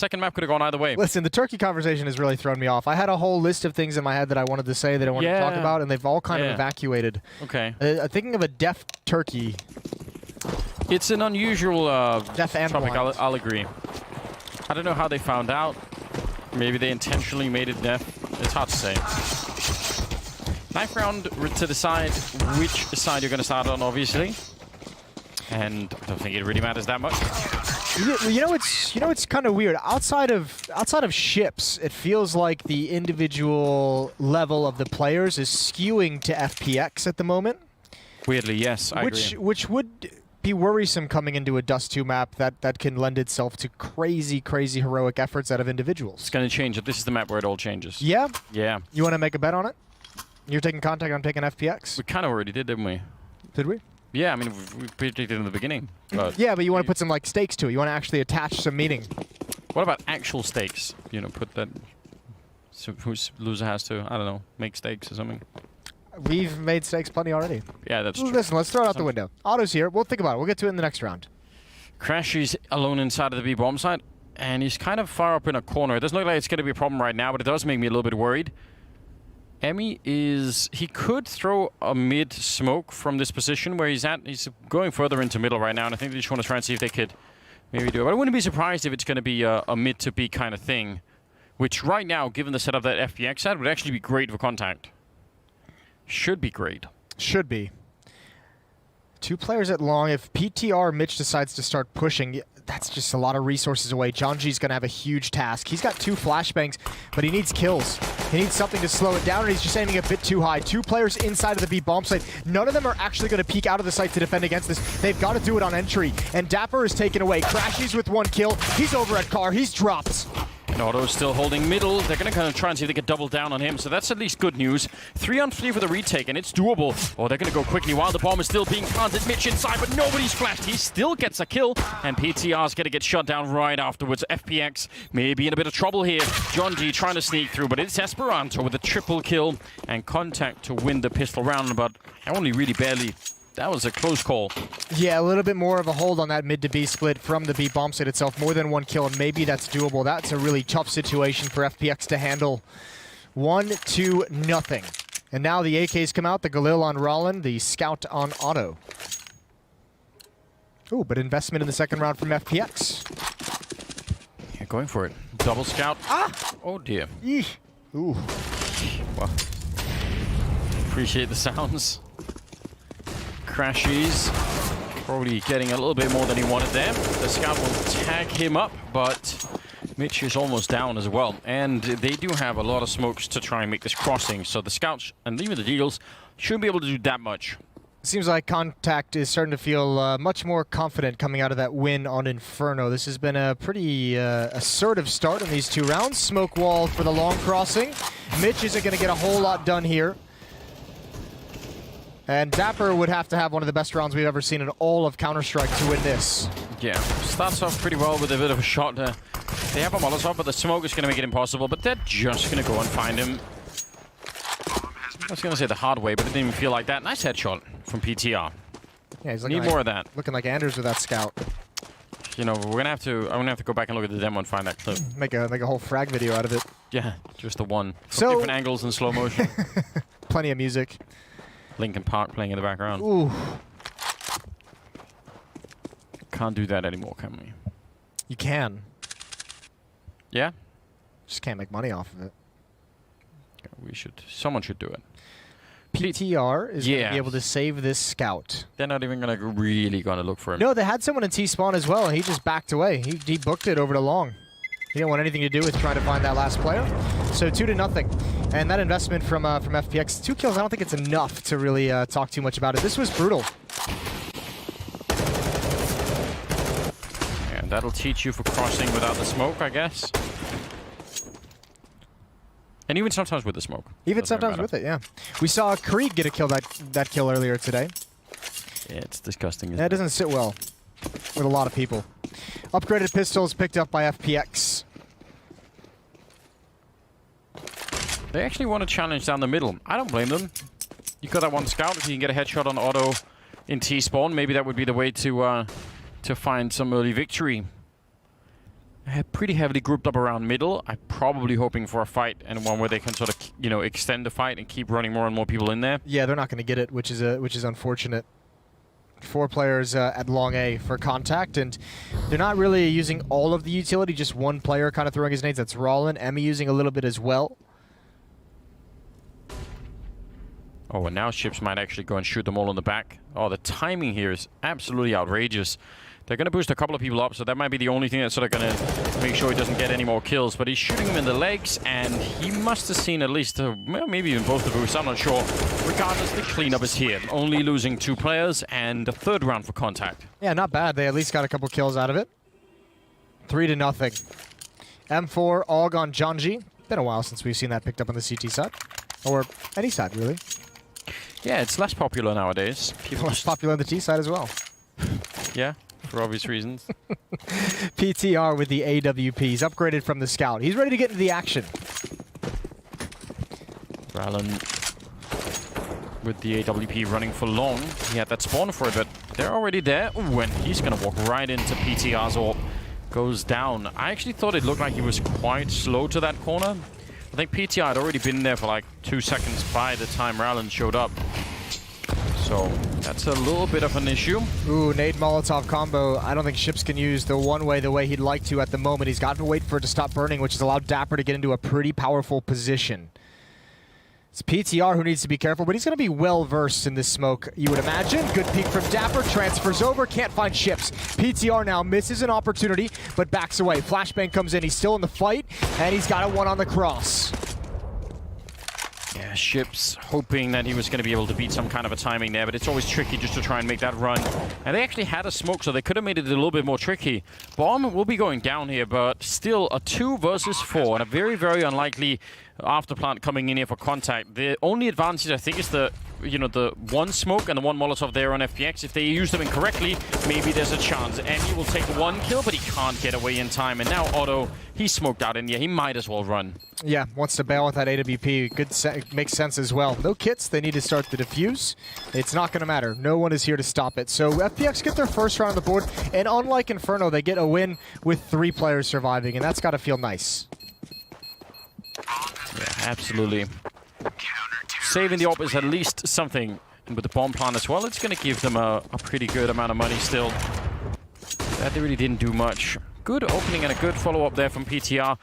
second map could have gone either way. Listen, the turkey conversation has really thrown me off. I had a whole list of things in my head that I wanted to say that I wanted to talk about, and they've all kind of evacuated. Okay. Thinking of a deaf turkey. It's an unusual deaf and topic, blind. I'll agree. I don't know how they found out. Maybe they intentionally made it deaf. It's hard to say. Knife round to decide which side you're going to start on, obviously. And I don't think it really matters that much. You know it's kind of weird. Outside of ships, it feels like the individual level of the players is skewing to FPX at the moment. Weirdly, yes, I agree. Which would be worrisome coming into a Dust 2 map that can lend itself to crazy heroic efforts out of individuals. It's going to change it. This is the map where it all changes. Yeah? Yeah. You want to make a bet on it? You're taking Contact, I'm taking FPX. We kind of already did, didn't we? Did we? Yeah, I mean, we predicted in the beginning. But yeah, but you want to put some like stakes to it. You want to actually attach some meaning. What about actual stakes? You know, put that... So whose loser has to, I don't know, make stakes or something. We've made stakes plenty already. Yeah, that's true. Listen, let's throw it out the window. Otto's here. We'll think about it. We'll get to it in the next round. Crash is alone inside of the B bomb site, and he's kind of far up in a corner. It doesn't look like it's going to be a problem right now, but it does make me a little bit worried. Emmy is... He could throw a mid smoke from this position where he's at. He's going further into middle right now, and I think they just want to try and see if they could maybe do it. But I wouldn't be surprised if it's going to be a mid to B kind of thing, which right now, given the setup that FPX had, would actually be great for Contact. Should be great. Should be. 2 players at long. If PTR Mitch decides to start pushing, that's just a lot of resources away. Jonji's going to have a huge task. He's got 2 flashbangs, but he needs kills. He needs something to slow it down, and he's just aiming a bit too high. 2 players inside of the B bomb site. None of them are actually going to peek out of the site to defend against this. They've got to do it on entry, and Dapper is taken away. Crashies with 1 kill. He's over at Car. He's dropped. And Otto's still holding middle. They're going to kind of try and see if they can double down on him, so that's at least good news. 3 on 3 for the retake, and it's doable. Oh, they're going to go quickly while the bomb is still being planted. Mitch inside, but nobody's flashed. He still gets a kill, and PTR's going to get shut down right afterwards. FPX may be in a bit of trouble here. John G trying to sneak through, but it's Esperanto with a triple kill and Contact to win the pistol round, but only really barely. That was a close call. Yeah, a little bit more of a hold on that mid to B split from the B bomb site itself. More than 1 kill, and maybe that's doable. That's a really tough situation for FPX to handle. 1-2-0. And now the AKs come out, the Galil on Rollin, the Scout on Otto. Ooh, but investment in the second round from FPX. Yeah, going for it. Double Scout. Ah! Oh dear. Eesh. Ooh. Well, appreciate the sounds. Crashies probably getting a little bit more than he wanted there. The Scout will tag him up, but Mitch is almost down as well. And they do have a lot of smokes to try and make this crossing, so the Scouts and even the Deagles shouldn't be able to do that much. Seems like Contact is starting to feel much more confident coming out of that win on Inferno. This has been a pretty assertive start in these 2 rounds. Smoke wall for the long crossing. Mitch isn't going to get a whole lot done here. And Dapper would have to have one of the best rounds we've ever seen in all of Counter-Strike to win this. Yeah, starts off pretty well with a bit of a shot. They have a Molotov, but the smoke is going to make it impossible. But they're just going to go and find him. I was going to say the hard way, but it didn't even feel like that. Nice headshot from PTR. Yeah, he's looking Need more of that. Looking like Anders with that Scout. You know, we're gonna have to. I'm gonna have to go back and look at the demo and find that clip. Make a whole frag video out of it. Yeah, just the one. From So different angles in slow motion. Plenty of music. Linkin Park playing in the background. Ooh. Can't do that anymore, can we? You can. Yeah? Just can't make money off of it. We should. Someone should do it. PTR is going to be able to save this Scout. They're not even really gonna look for him. No, they had someone in T-spawn as well, and he just backed away. He booked it over to long. He didn't want anything to do with trying to find that last player. So 2-0. And that investment from FPX, 2 kills, I don't think it's enough to really talk too much about it. This was brutal. Yeah, that'll teach you for crossing without the smoke, I guess. And even sometimes with the smoke. Even sometimes with it, yeah. We saw Krieg get a kill that kill earlier today. Yeah, it's disgusting. That doesn't sit well with a lot of people. Upgraded pistols picked up by FPX. They actually want to challenge down the middle. I don't blame them. You got that one Scout. If you can get a headshot on Otto in T-spawn, maybe that would be the way to find some early victory. pretty heavily grouped up around middle. I'm probably hoping for a fight and one where they can sort of, extend the fight and keep running more and more people in there. Yeah, they're not going to get it, which is unfortunate. 4 players at long A for contact, and they're not really using all of the utility, just one player kind of throwing his nades. That's Rollin. Emmy using a little bit as well. Oh, and now Ships might actually go and shoot them all in the back. Oh, the timing here is absolutely outrageous. They're going to boost a couple of people up, so that might be the only thing that's sort of going to make sure he doesn't get any more kills. But he's shooting him in the legs, and he must have seen at least, well, maybe even both the boosts, I'm not sure. Regardless, the cleanup is here. Only losing 2 players, and the 3rd round for contact. Yeah, not bad. They at least got a couple kills out of it. 3-0. M4, AUG on Janji. Been a while since we've seen that picked up on the CT side. Or any side, really. Yeah, it's less popular nowadays. People less popular on the T side as well. Yeah, for obvious reasons. PTR with the AWP. He's upgraded from the Scout. He's ready to get into the action. Rallen with the AWP running for long. He had that spawn for it, but they're already there. Ooh, and he's going to walk right into PTR's AWP. Goes down. I actually thought it looked like he was quite slow to that corner. I think PTR had already been there for like 2 seconds by the time Rallen showed up. So that's a little bit of an issue. Ooh, nade Molotov combo. I don't think Ships can use the way he'd like to at the moment. He's got to wait for it to stop burning, which has allowed Dapper to get into a pretty powerful position. It's PTR who needs to be careful, but he's going to be well-versed in this smoke, you would imagine. Good peek from Dapper, transfers over, can't find Ships. PTR now misses an opportunity, but backs away. Flashbang comes in, he's still in the fight, and he's got a 1 on the cross. Yeah, Ships hoping that he was going to be able to beat some kind of a timing there, but it's always tricky just to try and make that run. And they actually had a smoke, so they could have made it a little bit more tricky. Bomb will be going down here, but still a 2 versus 4, and a very, very unlikely afterplant coming in here for contact. The only advantage, I think, is the 1 smoke and the 1 Molotov there on FPX. If they use them incorrectly, maybe there's a chance. Emmy will take 1 kill, but he can't get away in time. And now Otto, he's smoked out in here. He might as well run. Yeah, wants to bail with that AWP. Makes sense as well. No kits, they need to start the defuse. It's not going to matter. No one is here to stop it. So FPX get their first round on the board, and unlike Inferno, they get a win with 3 players surviving, and that's got to feel nice. Yeah, absolutely. Saving the AWP is at least something. And with the bomb plant as well, it's going to give them a pretty good amount of money still. That they really didn't do much. Good opening and a good follow-up there from PTR.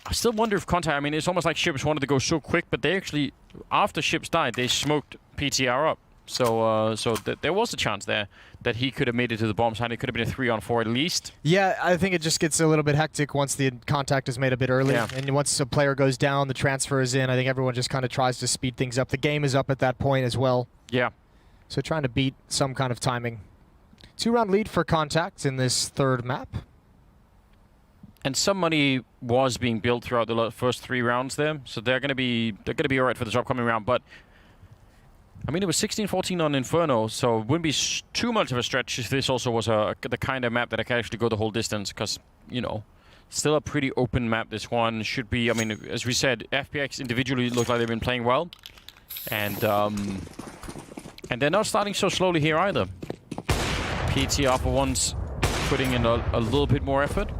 I still wonder if contact, I mean, it's almost like Ships wanted to go so quick, but they actually, after Ships died, they smoked PTR up. So there was a chance there that he could have made it to the bomb side. It could have been a 3-on-4 at least. Yeah, I think it just gets a little bit hectic once the contact is made a bit early. Yeah. And once a player goes down, the transfer is in. I think everyone just kind of tries to speed things up. The game is up at that point as well. Yeah. So trying to beat some kind of timing. 2-round lead for contact in this 3rd map. And some money was being built throughout the first 3 rounds there, so they're going to be all right for this upcoming round. But I mean, it was 16-14 on Inferno, so it wouldn't be too much of a stretch if this also was the kind of map that I can actually go the whole distance, because, still a pretty open map, this one. Should be, I mean, as we said, FPX individually look like they've been playing well. And they're not starting so slowly here either. PTR for once putting in a little bit more effort.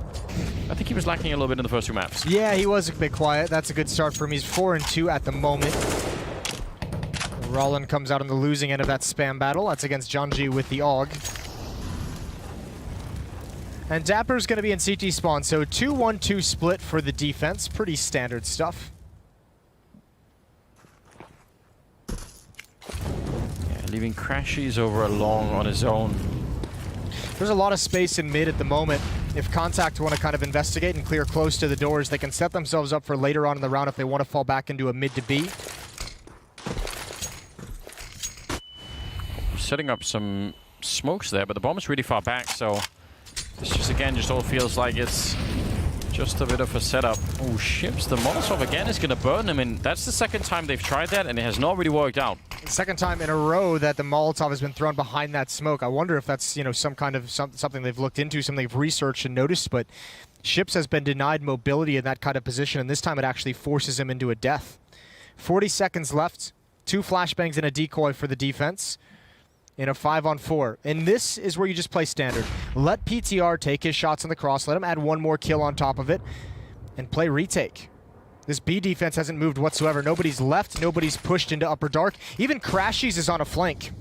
I think he was lacking a little bit in the first 2 maps. Yeah, he was a bit quiet. That's a good start for him. He's 4-2 at the moment. Rollin comes out on the losing end of that spam battle. That's against Janji with the AUG. And Dapper's going to be in CT spawn, so 2-1-2 split for the defense. Pretty standard stuff. Yeah, leaving Crashies over along on his own. There's a lot of space in mid at the moment. If contact want to kind of investigate and clear close to the doors, they can set themselves up for later on in the round if they want to fall back into a mid to B. Setting up some smokes there, but the bomb is really far back, so this just all feels like it's just a bit of a setup. Oh, Ships, the Molotov again is going to burn him, and that's the 2nd time they've tried that, and it has not really worked out. 2nd time in a row that the Molotov has been thrown behind that smoke. I wonder if that's, some kind of something they've looked into, something they've researched and noticed, but Ships has been denied mobility in that kind of position, and this time it actually forces him into a death. 40 seconds left, 2 flashbangs and a decoy for the defense. in a 5-on-4. And this is where you just play standard. Let PTR take his shots on the cross, let him add one more kill on top of it, and play retake. This B defense hasn't moved whatsoever. Nobody's left, nobody's pushed into upper dark. Even Crashies is on a flank.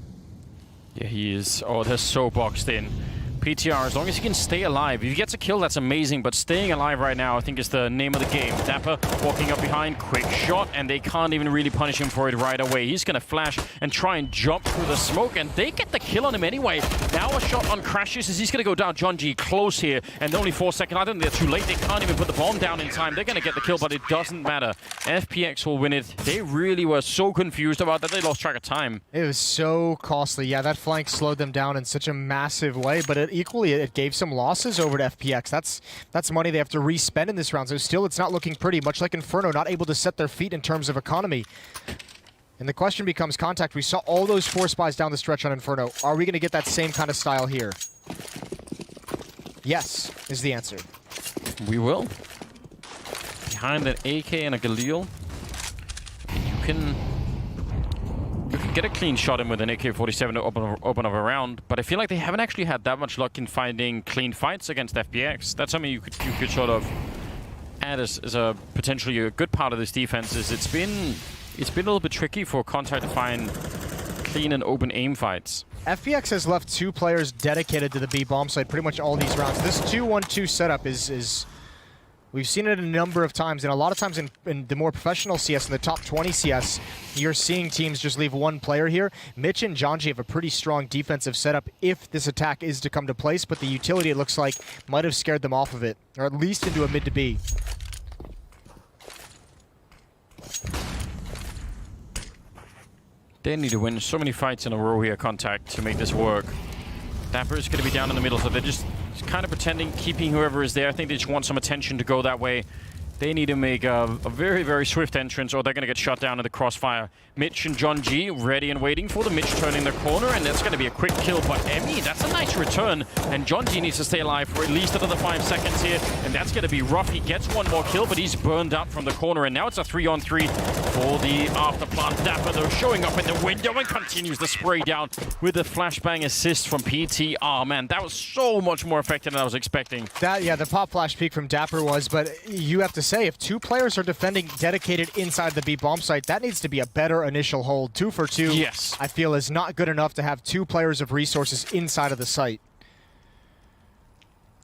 Yeah, he is. Oh, they're so boxed in. PTR, as long as he can stay alive. If he gets a kill, that's amazing, but staying alive right now, I think, is the name of the game. Dapper walking up behind, quick shot, and they can't even really punish him for it right away. He's going to flash and try and jump through the smoke, and they get the kill on him anyway. Now a shot on Crashes as he's going to go down. John G close here, and only 4 seconds. I don't think they're too late. They can't even put the bomb down in time. They're going to get the kill, but it doesn't matter. FPX will win it. They really were so confused about that, they lost track of time. It was so costly. Yeah, that flank slowed them down in such a massive way, but equally, it gave some losses over to FPX. That's money they have to re-spend in this round. So still, it's not looking pretty. Much like Inferno, not able to set their feet in terms of economy. And the question becomes c0ntact. We saw all those 4 spies down the stretch on Inferno. Are we going to get that same kind of style here? Yes, is the answer. We will. Behind an AK and a Galil, you can get a clean shot in with an AK-47 to open up a round, but I feel like they haven't actually had that much luck in finding clean fights against FPX. That's something you could sort of add as a potentially a good part of this defense. Is it's been a little bit tricky for c0ntact to find clean and open aim fights. FPX has left 2 players dedicated to the B bomb site pretty much all these rounds. This 2-1-2 setup is we've seen it a number of times, and a lot of times in the more professional CS, in the top 20 CS, you're seeing teams just leave 1 player here. Mitch and Janji have a pretty strong defensive setup if this attack is to come to place, but the utility, it looks like, might have scared them off of it, or at least into a mid to B. They need to win so many fights in a row here, c0ntact, to make this work. Dapper is going to be down in the middle, so they're just kind of pretending, keeping whoever is there. I think they just want some attention to go that way. They need to make a very, very swift entrance, or they're going to get shot down in the crossfire. Mitch and John G ready and waiting for the Mitch turning the corner, and that's going to be a quick kill. But Emmy, that's a nice return, and John G needs to stay alive for at least another 5 seconds here, and that's going to be rough. He gets 1 more kill, but he's burned out from the corner, and now it's a 3-on-3 for the afterplant. Dapper, though, showing up in the window and continues the spray down with the flashbang assist from PTR. Man, that was so much more effective than I was expecting. Yeah, the pop flash peek from Dapper was, but you have to say, if 2 players are defending dedicated inside the B bomb site, that needs to be a better initial hold. 2 for 2, yes, I feel is not good enough to have 2 players of resources inside of the site.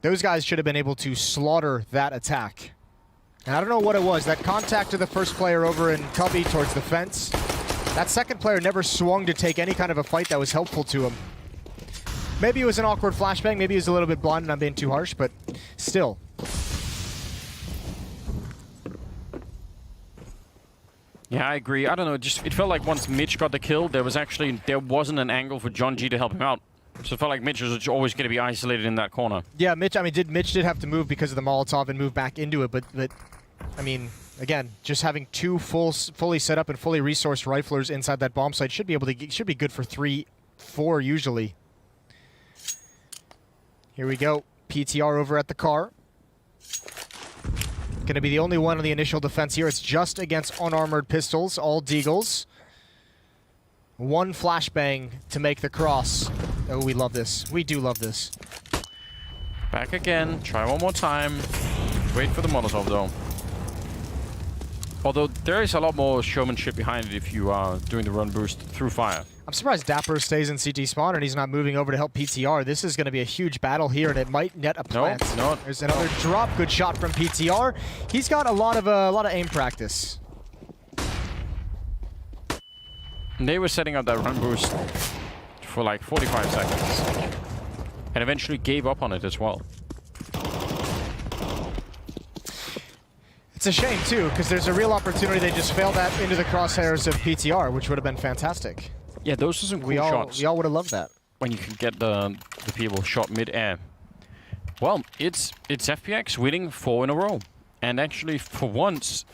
Those guys should have been able to slaughter that attack. And I don't know what it was. That contact to the first player over in Cubby towards the fence, that second player never swung to take any kind of a fight that was helpful to him. Maybe it was an awkward flashbang, maybe he was a little bit blind and I'm being too harsh, but still. Yeah, I agree. I don't know, it felt like once Mitch got the kill, there wasn't an angle for John G to help him out. So it felt like Mitch was always going to be isolated in that corner. Yeah, Mitch did have to move because of the Molotov and move back into it, but I mean, again, just having 2 fully set up and fully resourced riflers inside that bomb site should be good for 3, 4 usually. Here we go. PTR over at the car. Going to be the only one on the initial defense here. It's just against unarmored pistols, all deagles. 1 flashbang to make the cross. Oh, we love this. We do love this. Back again. Try 1 more time. Wait for the Molotov, though. Although there is a lot more showmanship behind it if you are doing the run boost through fire. I'm surprised Dapper stays in CT spawn and he's not moving over to help PTR. This is going to be a huge battle here, and it might net a plant. No. There's another drop. Good shot from PTR. He's got a lot of aim practice. And they were setting up that run boost for like 45 seconds, and eventually gave up on it as well. It's a shame too, because there's a real opportunity they just failed that into the crosshairs of PTR, which would have been fantastic. Yeah, those are some cool shots. We all would have loved that. When you can get the people shot mid-air. Well, it's FPX winning 4 in a row. And actually, for once,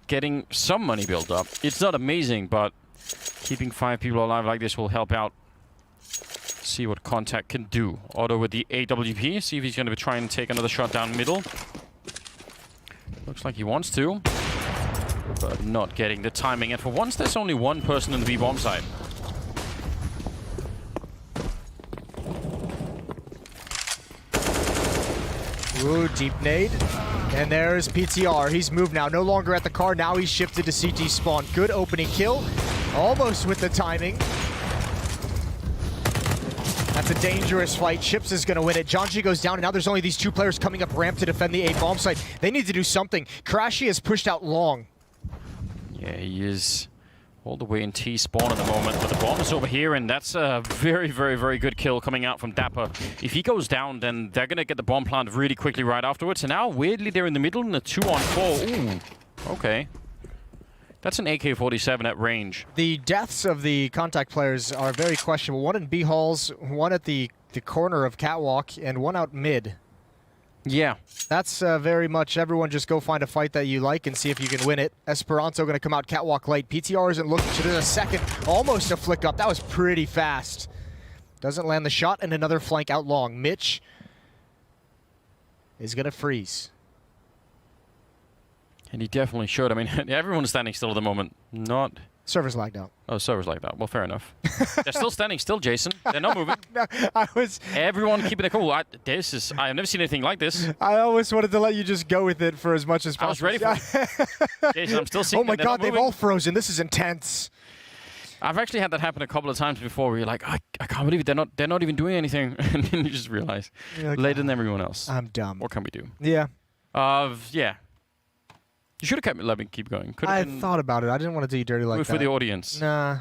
getting some money built up. It's not amazing, but keeping 5 people alive like this will help out. See what c0ntact can do. Otto with the AWP. See if he's going to try and take another shot down middle. Looks like he wants to, but not getting the timing. And for once, there's only 1 person in the B bomb side. Ooh, deep nade. And there's PTR. He's moved now. No longer at the car. Now he's shifted to CT spawn. Good opening kill. Almost with the timing. That's a dangerous fight. Chips is going to win it. Janji goes down, and now there's only these two players coming up ramp to defend the A bomb site. They need to do something. Crashy is pushed out long. Yeah, he is all the way in T spawn at the moment, but the bomb is over here, and that's a very, very, very good kill coming out from Dapper. If he goes down, then they're going to get the bomb plant really quickly right afterwards. And now, weirdly, they're in the middle in a 2-on-4. Ooh, okay. That's an AK-47 at range. The deaths of the contact players are very questionable. One in B halls, one at the corner of Catwalk, and one out mid. Yeah. That's very much everyone just go find a fight that you like and see if you can win it. Esperanto going to come out Catwalk late. PTR isn't looking, so there's a second, almost a flick up. That was pretty fast. Doesn't land the shot, and another flank out long. Mitch is going to freeze. And he definitely should. I mean, everyone's standing still at the moment. Not... Server's lagged out. Oh, server's like that. Well, fair enough. They're still standing still, Jason. They're not moving. No, Everyone keeping it cool. I've never seen anything like this. I always wanted to let you just go with it for as much as possible. I was ready for it. Jason, I'm still seeing Oh my god, they've all frozen. This is intense. I've actually had that happen a couple of times before where you're like, I can't believe it. They're not even doing anything. And then you just realize, like, later than everyone else. I'm dumb. What can we do? Yeah. Yeah. You should have let me keep going. I thought about it. I didn't want to do you dirty like that. For the audience. Nah.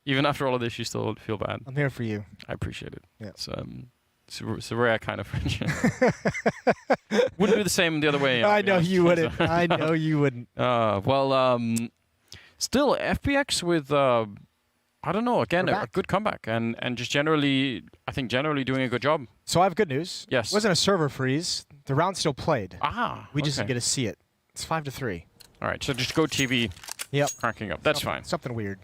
Even after all of this, you still feel bad. I'm here for you. I appreciate it. Yeah. It's a rare kind of friendship. Wouldn't do the same the other way. I know you wouldn't. I know you wouldn't. Still, FPX with, I don't know, again, a good comeback. And just generally, I think generally doing a good job. So I have good news. Yes. It wasn't a server freeze. The round still played. We just didn't get to see it. It's 5-3. All right, so just go TV. Yep. Cracking up. That's fine. Something weird.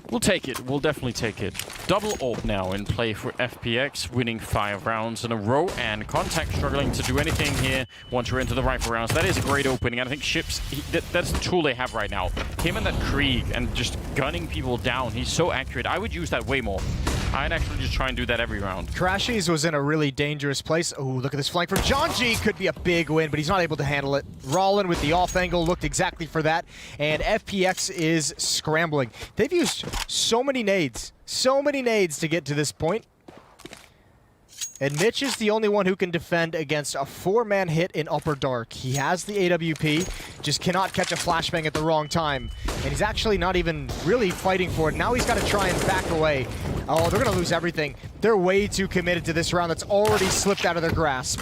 We'll take it. We'll definitely take it. Double AWP now in play for FPX, winning 5 rounds in a row, and c0ntact struggling to do anything here once we're into the rifle rounds. That is a great opening, and I think Ships, that's the tool they have right now. Him and that Krieg and just gunning people down. He's so accurate. I would use that way more. I'd actually just try and do that every round. Crashies was in a really dangerous place. Oh, look at this flank from Janji. Could be a big win, but he's not able to handle it. Rollin with the off angle looked exactly for that, and FPX is scrambling. They've used so many nades to get to this point. And Mitch is the only one who can defend against a 4-man hit in Upper Dark. He has the AWP, just cannot catch a flashbang at the wrong time. And he's actually not even really fighting for it. Now he's got to try and back away. Oh, they're going to lose everything. They're way too committed to this round that's already slipped out of their grasp.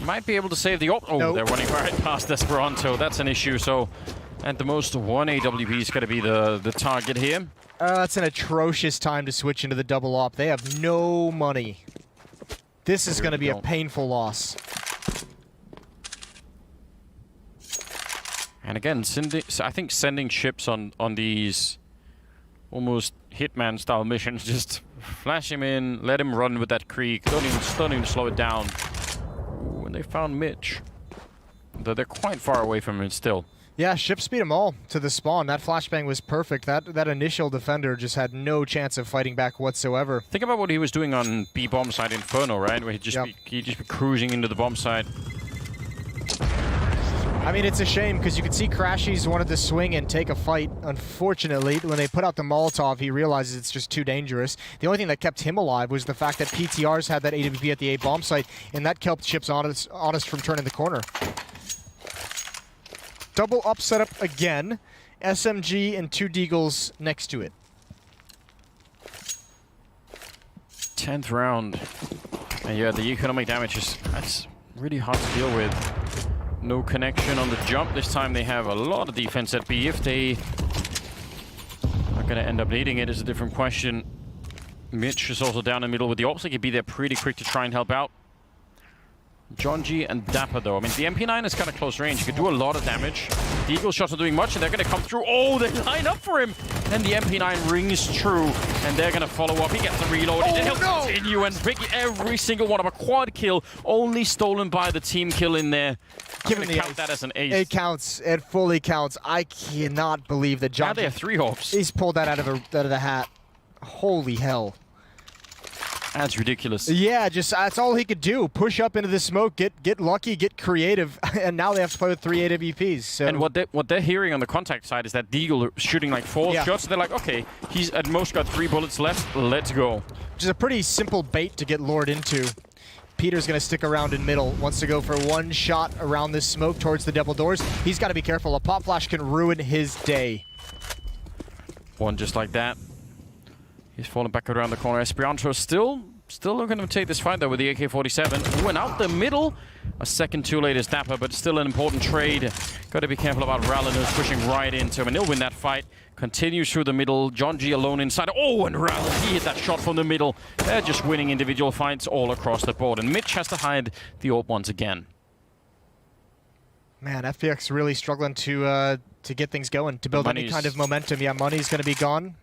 Might be able to save the AWP. Oh, nope. They're running right past Esperanto. That's an issue. So, at the most, one AWP is going to be the target here. That's an atrocious time to switch into the double op. They have no money. This is going to be a painful loss. And again, I think sending ships on these almost Hitman-style missions, just flash him in, let him run with that Krieg. Don't even slow it down. Ooh, and they found Mitch. Though they're quite far away from him still. Yeah, ships beat them all to the spawn. That flashbang was perfect. That initial defender just had no chance of fighting back whatsoever. Think about what he was doing on B bomb side Inferno, right? Where he'd just be cruising into the bomb side. I mean, it's a shame because you could see Crashies wanted to swing and take a fight. Unfortunately, when they put out the Molotov, he realizes it's just too dangerous. The only thing that kept him alive was the fact that PTRs had that AWP at the A bomb site, and that kept Chips honest from turning the corner. Double up setup again. SMG and 2 Deagles next to it. 10th round. And yeah, the economic damage that's really hard to deal with. No connection on the jump. This time they have a lot of defense at B. If they are going to end up needing it is a different question. Mitch is also down in the middle with the ops. He could be there pretty quick to try and help out. Janji and Dapper, though. I mean, the MP9 is kind of close range. You could do a lot of damage. The Eagle shots are doing much, and they're going to come through. Oh, they line up for him! And the MP9 rings true, and they're going to follow up. He gets the reload. Oh, He'll no! continue and pick every single one of a quad kill, only stolen by the team kill in there. I'm going to count that as an ace. It counts. It fully counts. I cannot believe that Janji... Now they have 3 hopes. He's pulled that out of the hat. Holy hell. That's ridiculous. Yeah, just that's all he could do. Push up into the smoke, get lucky, get creative, and now they have to play with 3 AWPs. So. And what they're hearing on the contact side is that Deagle shooting like 4 shots. They're like, okay, he's at most got 3 bullets left. Let's go. Which is a pretty simple bait to get lured into. Peter's going to stick around in middle. Wants to go for 1 shot around this smoke towards the double doors. He's got to be careful. A pop flash can ruin his day. One just like that. He's falling back around the corner. Esperanto still looking to take this fight, though, with the AK-47. Went out the middle. A second too late is Dapper, but still an important trade. Got to be careful about Rallen, who's pushing right into him, and he'll win that fight. Continues through the middle. John G alone inside. Oh, and Rallen, he hit that shot from the middle. They're just winning individual fights all across the board. And Mitch has to hide the AWP once again. Man, FPX really struggling to get things going, to build any kind of momentum. Yeah, money's going to be gone.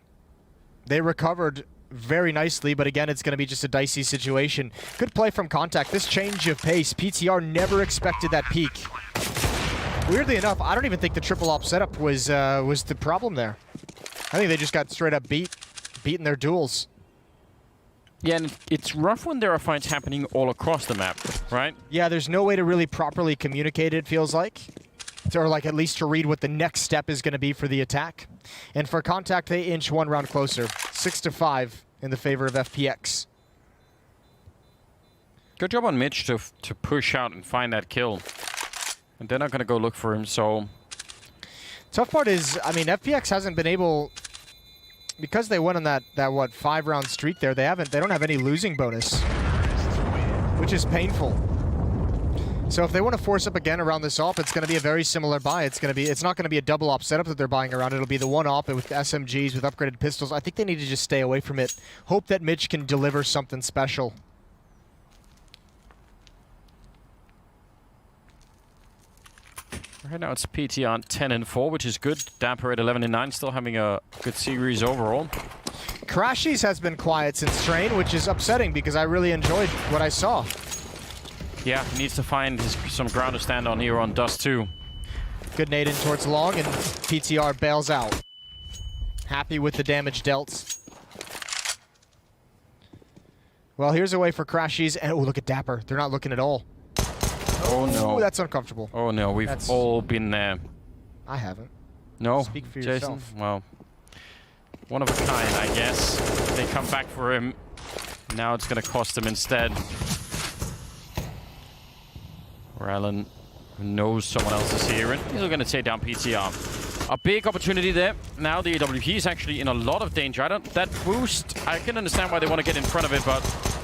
They recovered very nicely, but again, it's going to be just a dicey situation. Good play from c0ntact. This change of pace, PTR never expected that peak. Weirdly enough, I don't even think the triple op setup was the problem there. I think they just got straight up beating their duels. Yeah, and it's rough when there are fights happening all across the map, right? Yeah, there's no way to really properly communicate, it feels like. Or like at least to read what the next step is going to be for the attack. And for c0ntact, they inch 1 round closer. 6-5 in the favor of FPX. Good job on Mitch to push out and find that kill. And they're not going to go look for him, so... Tough part is, I mean, FPX hasn't been able... Because they went on that what, 5-round streak there, they don't have any losing bonus. Which is painful. So if they want to force up again around this op, it's going to be a very similar buy. It's not going to be a double op setup that they're buying around. It'll be the 1 op with SMGs, with upgraded pistols. I think they need to just stay away from it. Hope that Mitch can deliver something special. Right now it's PT on 10-4, which is good. Dapper at 11-9, still having a good series overall. Crashies has been quiet since Train, which is upsetting because I really enjoyed what I saw. Yeah, he needs to find some ground to stand on here on Dust 2. Good nade in towards long, and PTR bails out. Happy with the damage dealt. Well, here's a way for Crashies, and oh, look at Dapper. They're not looking at all. Oh, no. Ooh, that's uncomfortable. Oh, no. We've all been there. I haven't. No? Speak for Jason? yourself. Well, one of a kind, I guess. They come back for him. Now it's going to cost him instead. Rallen knows someone else is here, and he's going to take down PTR. A big opportunity there. Now the AWP is actually in a lot of danger. That boost, I can understand why they want to get in front of it, but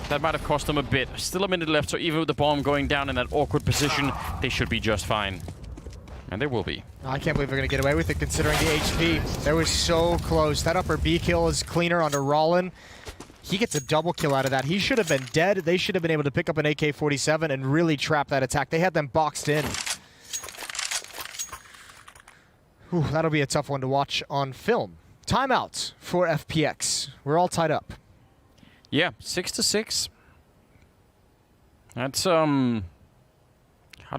that might have cost them a bit. Still a minute left, so even with the bomb going down in that awkward position, they should be just fine. And they will be. I can't believe they're going to get away with it, considering the HP. They were so close. That upper B kill is cleaner onto Rallen. He gets a double kill out of that. He should have been dead. They should have been able to pick up an AK-47 and really trap that attack. They had them boxed in. Whew, that'll be a tough one to watch on film. Timeout for FPX. We're all tied up. Yeah, 6-6. That's, I don't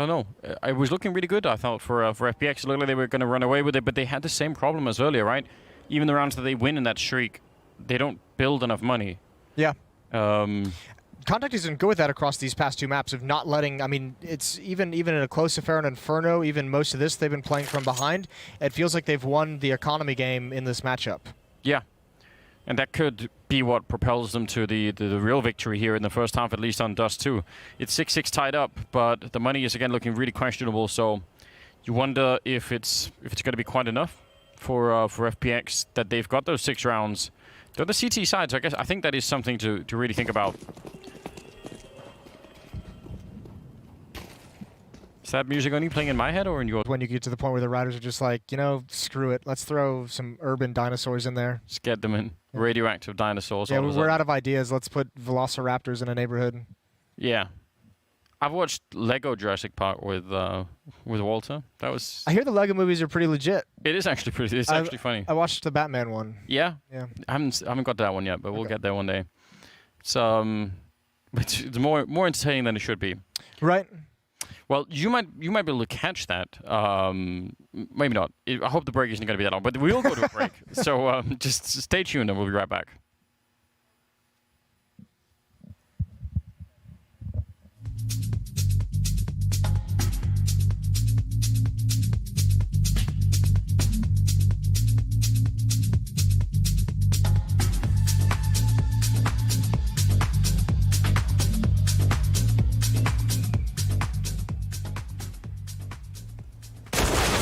know. It was looking really good, I thought, for FPX. It looked like they were going to run away with it, but they had the same problem as earlier, right? Even the rounds that they win in that streak, they don't build enough money. Yeah. c0ntact isn't good with that across these past 2 maps of not letting... I mean, it's even in a close affair in Inferno, even most of this, they've been playing from behind. It feels like they've won the economy game in this matchup. Yeah. And that could be what propels them to the real victory here in the first half, at least on Dust 2. It's 6-6 tied up, but the money is again looking really questionable, so you wonder if it's going to be quite enough for FPX that they've got those 6 rounds. They're the CT side, so I think that is something to really think about. Is that music only playing in my head or in yours? When you get to the point where the riders are just like, you know, screw it. Let's throw some urban dinosaurs in there. Just get them in. Yeah. Radioactive dinosaurs. Yeah, we're out of ideas. Let's put velociraptors in a neighborhood. Yeah. I've watched Lego Jurassic Park with Walter. That was... I hear the Lego movies are pretty legit. It is actually pretty... It's actually funny. I watched the Batman one. Yeah? Yeah. I haven't got that one yet, but we'll get there one day. It's more entertaining than it should be. Right. Well, you might be able to catch that. Maybe not. I hope the break isn't going to be that long, but we will go to a break. So just stay tuned and we'll be right back.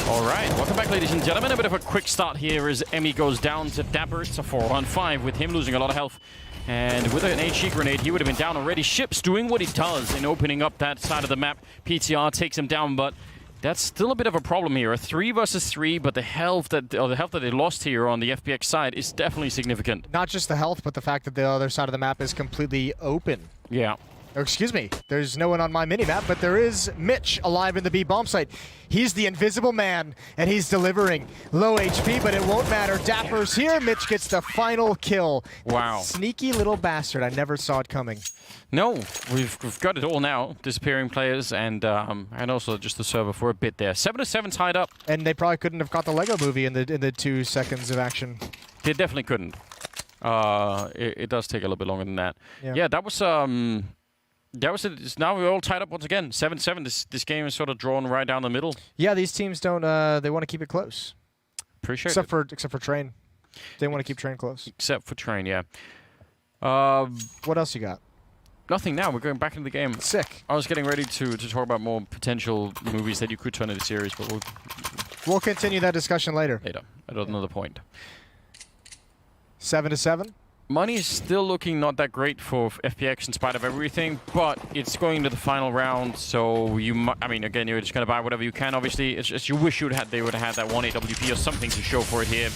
All right, welcome back, ladies and gentlemen. A bit of a quick start here as Emmy goes down to Dapper. It's a 4-on-5 with him losing a lot of health. And with an HE grenade, he would have been down already. Ships doing what he does in opening up that side of the map. PTR takes him down, but that's still a bit of a problem here. A 3 versus 3, but the health that they lost here on the FPX side is definitely significant. Not just the health, but the fact that the other side of the map is completely open. Yeah. Or excuse me, there's no one on my mini-map, but there is Mitch alive in the B bomb site. He's the invisible man, and he's delivering. Low HP, but it won't matter. Dapper's here. Mitch gets the final kill. Wow. That sneaky little bastard. I never saw it coming. No, we've got it all now. Disappearing players and also just the server for a bit there. 7-7 tied up. And they probably couldn't have got the Lego movie in the 2 seconds of action. They definitely couldn't. It does take a little bit longer than that. Yeah, that was it. Now we're all tied up once again. 7-7. This game is sort of drawn right down the middle. Yeah, these teams don't. They want to keep it close. Appreciate except it. Except for Train. They want to keep Train close. Except for Train, yeah. What else you got? Nothing now. We're going back into the game. Sick. I was getting ready to talk about more potential movies that you could turn into series, but we'll continue that discussion later. Later, at another point. 7-7. Money is still looking not that great for FPX in spite of everything, but it's going to the final round, so I mean, again, you're just going to buy whatever you can, obviously. It's just you wish they would have had that 1 AWP or something to show for it here,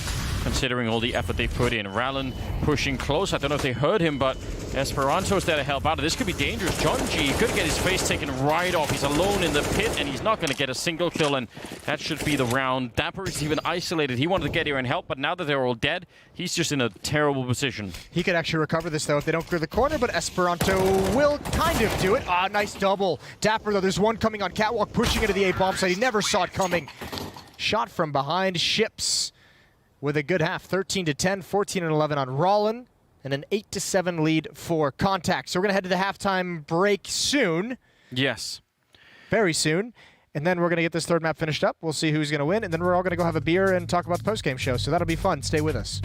considering all the effort they put in. Rallen pushing close. I don't know if they heard him, but Esperanto's there to help out. This could be dangerous. John G could get his face taken right off. He's alone in the pit, and he's not going to get a single kill, and that should be the round. Dapper is even isolated. He wanted to get here and help, but now that they're all dead, he's just in a terrible position. He could actually recover this, though, if they don't clear the corner, but Esperanto will kind of do it. Ah, nice double. Dapper, though, there's one coming on catwalk, pushing into the A bomb site. He never saw it coming. Shot from behind. Ships with a good half. 13-10, 14-11 on Rallen, and an 8-7 lead for c0ntact. So we're going to head to the halftime break soon. Yes. Very soon. And then we're going to get this third map finished up. We'll see who's going to win, and then we're all going to go have a beer and talk about the post-game show. So that'll be fun. Stay with us.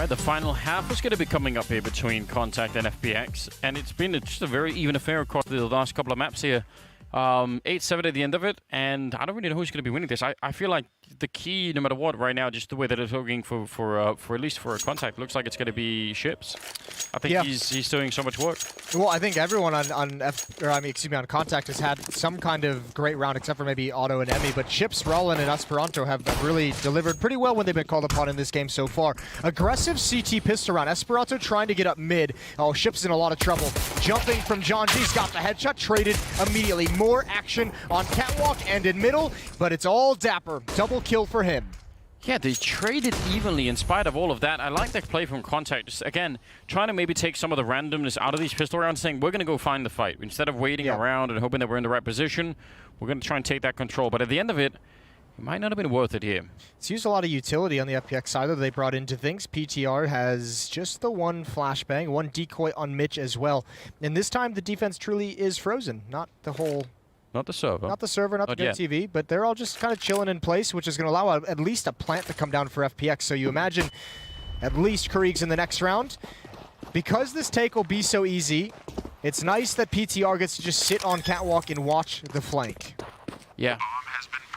The final half is going to be coming up here between c0ntact and FPX, and it's been just a very even affair across the last couple of maps here. 8-7 at the end of it, and I don't really know who's going to be winning this. I feel like the key, no matter what, right now, just the way that it's looking for at least for a contact, looks like it's going to be ships. I think he's doing so much work. Well, I think everyone on on Contact has had some kind of great round, except for maybe Otto and Emmy. But Ships, Rollin, and Esperanto have really delivered pretty well when they've been called upon in this game so far. Aggressive CT pistol round. Esperanto trying to get up mid. Oh, Ships in a lot of trouble. Jumping from John G's got the headshot, traded immediately. More action on Catwalk and in middle, but it's all Dapper. Double kill for him. Yeah, they traded evenly in spite of all of that. I like that play from Contact. Just, again, trying to maybe take some of the randomness out of these pistol rounds, saying we're going to go find the fight. Instead of waiting around and hoping that we're in the right position, we're going to try and take that control. But at the end of it, it might not have been worth it here. It's used a lot of utility on the FPX side that they brought into things. PTR has just the one flashbang, one decoy on Mitch as well. And this time, the defense truly is frozen, not the whole... Not the server. Not the server, not the good TV, but they're all just kind of chilling in place, which is going to allow at least a plant to come down for FPX. So you imagine at least Krieg's in the next round. Because this take will be so easy, it's nice that PTR gets to just sit on Catwalk and watch the flank. Yeah.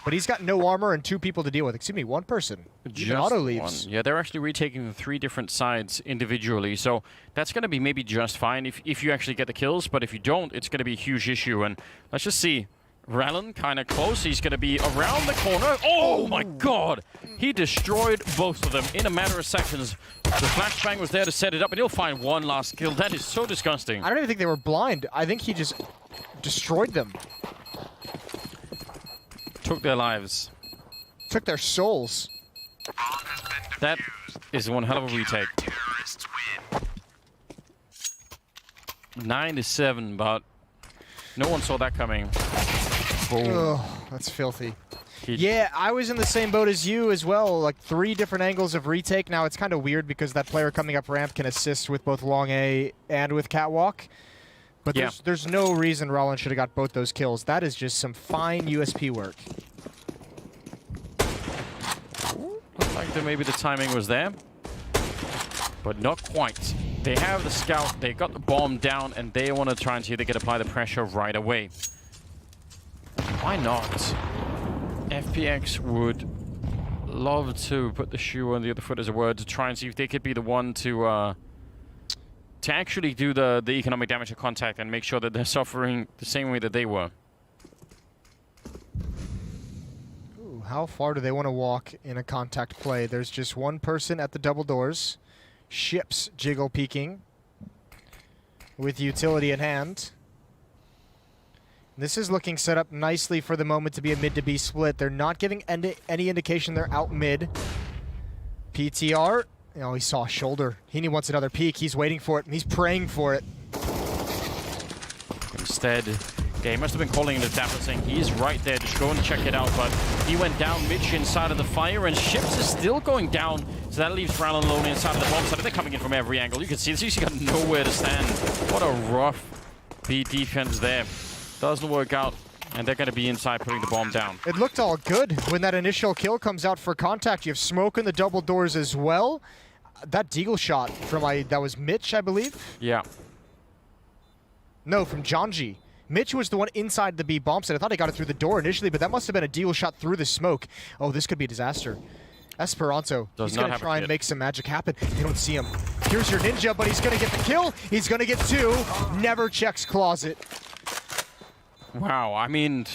But he's got no armor and 2 people to deal with. Excuse me, 1 person. Just Auto leaves. One. Yeah, they're actually retaking the 3 different sides individually. So that's going to be maybe just fine if you actually get the kills. But if you don't, it's going to be a huge issue. And let's just see. Rallon kind of close. He's going to be around the corner. Oh my god! He destroyed both of them in a matter of seconds. The flashbang was there to set it up, and he'll find one last kill. That is so disgusting. I don't even think they were blind. I think he just destroyed them. Took their lives. Took their souls. That is one hell of a retake. 9-7, but no one saw that coming. Oh, that's filthy. Yeah, I was in the same boat as you as well, like 3 different angles of retake. Now, it's kind of weird because that player coming up ramp can assist with both long A and with Catwalk. But there's no reason Rollin should have got both those kills. That is just some fine USP work. Looked like maybe the timing was there, but not quite. They have the scout, they got the bomb down, and they want to try and see if they can apply the pressure right away. Why not? FPX would love to put the shoe on the other foot, as a word, to try and see if they could be the one to actually do the economic damage of Contact and make sure that they're suffering the same way that they were. Ooh, how far do they want to walk in a Contact play? There's just 1 person at the double doors. Ships jiggle peeking with utility in hand. This is looking set up nicely for the moment to be a mid to B split. They're not giving any indication they're out mid. PTR, oh, he saw a shoulder. He wants another peek. He's waiting for it, and he's praying for it. Instead, yeah, he must have been calling the Dapper, saying he's right there, just go and check it out. But he went down, Mitch inside of the fire, and Ships is still going down. So that leaves Rallon alone inside of the bomb side. They're coming in from every angle. You can see this. He's got nowhere to stand. What a rough B defense there. Doesn't work out, and they're going to be inside putting the bomb down. It looked all good when that initial kill comes out for Contact. You have smoke in the double doors as well. That deagle shot from, that was Mitch, I believe? Yeah. No, from Janji. Mitch was the one inside the B bomb site. I thought he got it through the door initially, but that must have been a deagle shot through the smoke. Oh, this could be a disaster. Esperanto, he's going to try and make some magic happen. You don't see him. Here's your ninja, but he's going to get the kill. He's going to get 2. Never checks closet. Wow, I mean,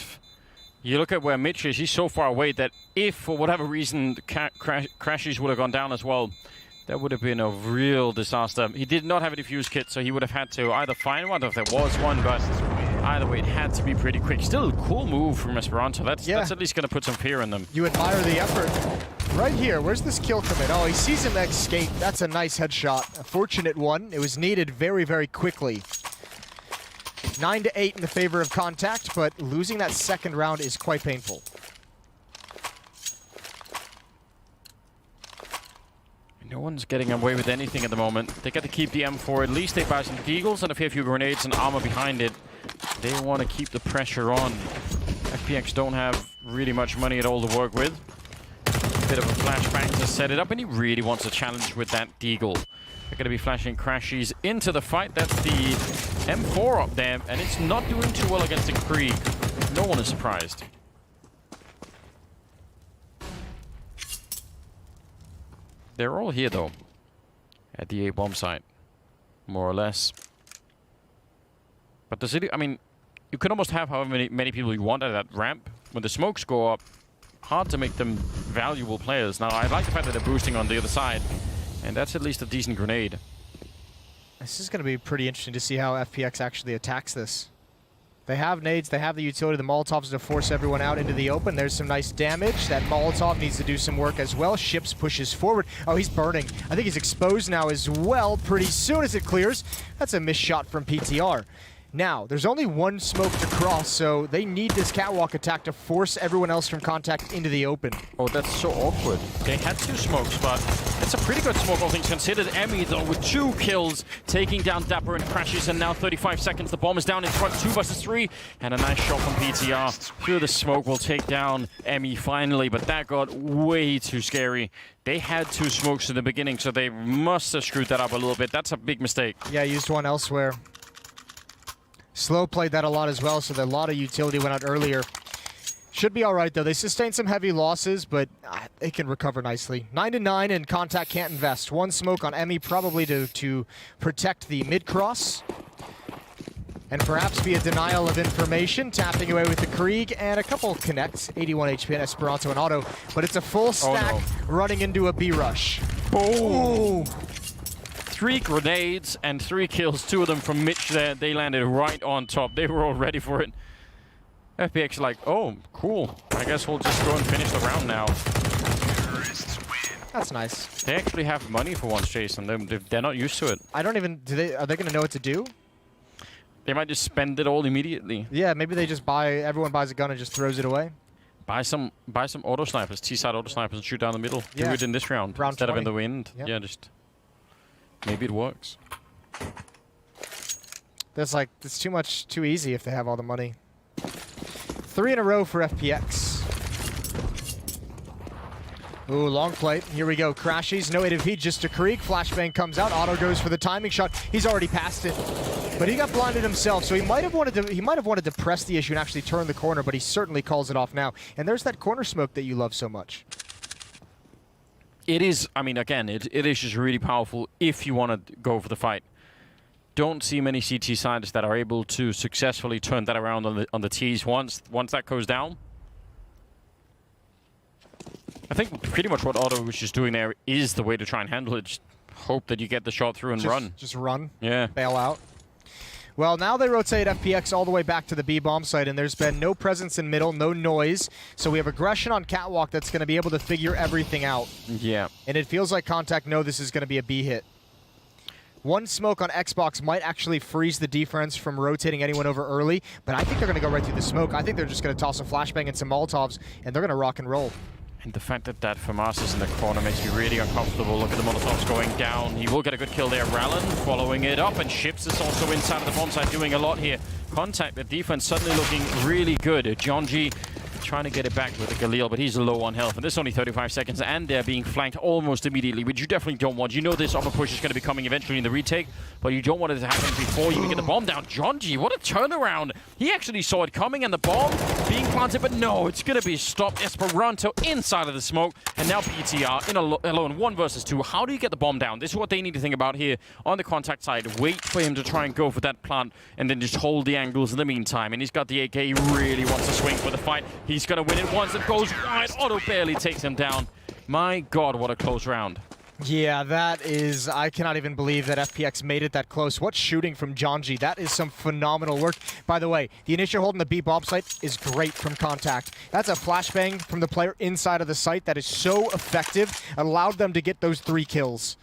you look at where Mitch is, he's so far away that if, for whatever reason, Crashies would have gone down as well, that would have been a real disaster. He did not have a defuse kit, so he would have had to either find one, if there was one, but either way, it had to be pretty quick. Still a cool move from Esperanto. That's at least going to put some fear in them. You admire the effort. Right here, where's this kill come in? Oh, he sees him escape. That's a nice headshot. A fortunate one. It was needed very, very quickly. 9-8 in the favor of Contact, but losing that second round is quite painful. No one's getting away with anything at the moment. They get to keep the M4. At least they buy some deagles and a fair few grenades and armor behind it. They want to keep the pressure on. FPX don't have really much money at all to work with. A bit of a flashbang to set it up, and he really wants a challenge with that deagle. They're going to be flashing Crashies into the fight. That's the M4 up there, and it's not doing too well against the Krieg. No one is surprised. They're all here, though. At the A bomb site. More or less. But the city, I mean, you can almost have however many people you want at that ramp. When the smokes go up, hard to make them valuable players. Now, I like the fact that they're boosting on the other side. And that's at least a decent grenade. This is going to be pretty interesting to see how FPX actually attacks this. They have nades, they have the utility, the Molotovs to force everyone out into the open. There's some nice damage. That Molotov needs to do some work as well. Ships pushes forward. Oh, he's burning. I think he's exposed now as well pretty soon as it clears. That's a missed shot from PTR. Now, there's only one smoke to cross, so they need this catwalk attack to force everyone else from contact into the open. Oh, that's so awkward. They had 2 smokes, but it's a pretty good smoke, all things considered. Emmy, though, with 2 kills, taking down Dapper and Crashes, and now 35 seconds. The bomb is down in front, 2 versus 3, and a nice shot from PTR. Through the smoke will take down Emmy finally, but that got way too scary. They had 2 smokes in the beginning, so they must have screwed that up a little bit. That's a big mistake. Yeah, used one elsewhere. Slow played that a lot as well, so a lot of utility went out earlier. Should be all right, though. They sustained some heavy losses, but they can recover nicely. 9-9, and Contact can't invest. 1 smoke on Emmy, probably to protect the mid-cross. And perhaps be a denial of information, tapping away with the Krieg, and a couple connects. 81 HP and Esperanto and Auto, but it's a full stack running into a B-rush. Oh! 3 grenades and 3 kills, 2 of them from Mitch there. They landed right on top. They were all ready for it. FPX like, oh, cool. I guess we'll just go and finish the round now. That's nice. They actually have money for once, Jason. They're not used to it. I don't even, are they going to know what to do? They might just spend it all immediately. Yeah, maybe they just everyone buys a gun and just throws it away. Buy some auto snipers, T-side auto snipers, and shoot down the middle. Yeah. Do it in this round instead 20. of in the wind. Yep. Yeah, just maybe it works. That's like, it's too easy if they have all the money. 3 in a row for FPX. Ooh, long play. Here we go. Crashies, no ADP, just a Krieg. Flashbang comes out. Auto goes for the timing shot. He's already passed it. But he got blinded himself, so he might have wanted to press the issue and actually turn the corner, but he certainly calls it off now. And there's that corner smoke that you love so much. It is, I mean, again, it is just really powerful if you want to go for the fight. Don't see many CT sides that are able to successfully turn that around on the T's once that goes down. I think pretty much what Otto was just doing there is the way to try and handle it. Just hope that you get the shot through and run. Just run. Yeah. Bail out. Well, now they rotate FPX all the way back to the B bomb site, and there's been no presence in middle, no noise. So we have aggression on Catwalk that's going to be able to figure everything out. Yeah. And it feels like Contact know this is going to be a B hit. 1 smoke on Xbox might actually freeze the defense from rotating anyone over early, but I think they're going to go right through the smoke. I think they're just going to toss a flashbang and some Molotovs, and they're going to rock and roll. And the fact that FAMAS is in the corner makes me really uncomfortable. Look at the Molotovs going down. He will get a good kill there. Rallen following it up, and Ships is also inside of the bomb site doing a lot here. Contact, the defense suddenly looking really good. John G trying to get it back with the Galil, but he's low on health. And this is only 35 seconds, and they're being flanked almost immediately, which you definitely don't want. You know this upper push is going to be coming eventually in the retake, but you don't want it to happen before you even get the bomb down. John G, what a turnaround. He actually saw it coming, and the bomb being planted, but no, it's going to be stopped. Esperanto inside of the smoke, and now PTR in alone, 1 versus 2. How do you get the bomb down? This is what they need to think about here on the Contact side. Wait for him to try and go for that plant, and then just hold the angles in the meantime. And he's got the AK. He really wants to swing for the fight. He's going to win it once. It goes wide. Otto barely takes him down. My God, what a close round. Yeah, that is... I cannot even believe that FPX made it that close. What shooting from John G. That is some phenomenal work. By the way, the initial hold in the B bomb site is great from Contact. That's a flashbang from the player inside of the site that is so effective. Allowed them to get those 3 kills.